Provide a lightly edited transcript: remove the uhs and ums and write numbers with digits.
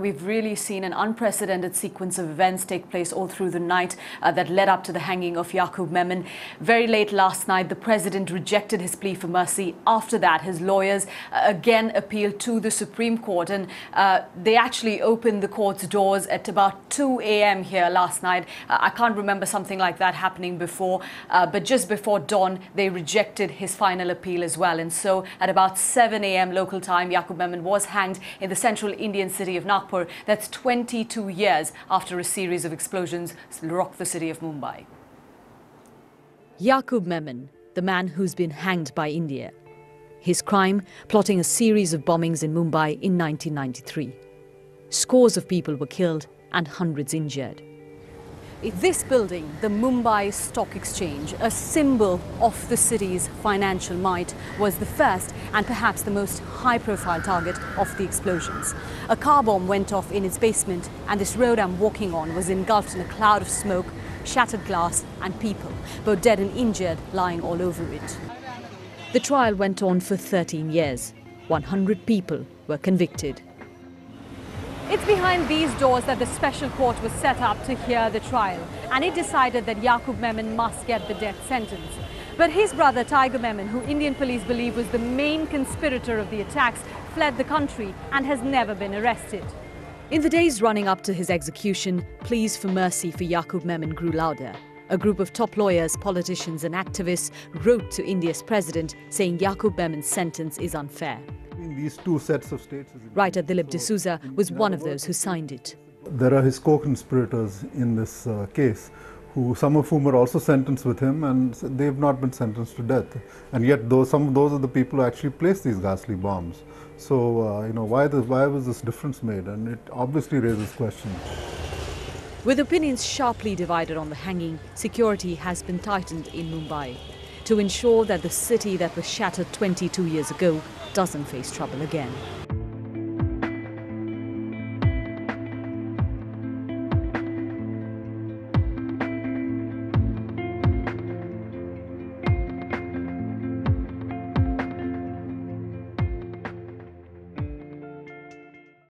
We've really seen an unprecedented sequence of events take place all through the night that led up to the hanging of Yaqub Memon. Very late last night, the president rejected his plea for mercy. After that, his lawyers again appealed to the Supreme Court, and they actually opened the court's doors at about 2 a.m. here last night. I can't remember something like that happening before, but just before dawn, they rejected his final appeal as well. And so at about 7 a.m. local time, Yaqub Memon was hanged in the central Indian city of Nagpur. That's 22 years after a series of explosions rocked the city of Mumbai. Yaqub Memon, the man who's been hanged by India. His crime, plotting a series of bombings in Mumbai in 1993. Scores of people were killed and hundreds injured. This building, the Mumbai Stock Exchange, a symbol of the city's financial might, was the first and perhaps the most high-profile target of the explosions. A car bomb went off in its basement, and this road I'm walking on was engulfed in a cloud of smoke, shattered glass and people, both dead and injured, lying all over it. The trial went on for 13 years. 100 people were convicted. It's behind these doors that the special court was set up to hear the trial, and it decided that Yaqub Memon must get the death sentence. But his brother Tiger Memon, who Indian police believe was the main conspirator of the attacks, fled the country and has never been arrested. In the days running up to his execution, pleas for mercy for Yaqub Memon grew louder. A group of top lawyers, politicians and activists wrote to India's president saying Yaqub Memon's sentence is unfair. These two sets of states. Writer Dilip D'Souza was one of those who signed it. There are his co-conspirators in this case, some of whom are also sentenced with him, and they've not been sentenced to death. And yet, some of those are the people who actually placed these ghastly bombs. So, why was this difference made? And it obviously raises questions. With opinions sharply divided on the hanging, security has been tightened in Mumbai to ensure that the city that was shattered 22 years ago doesn't face trouble again.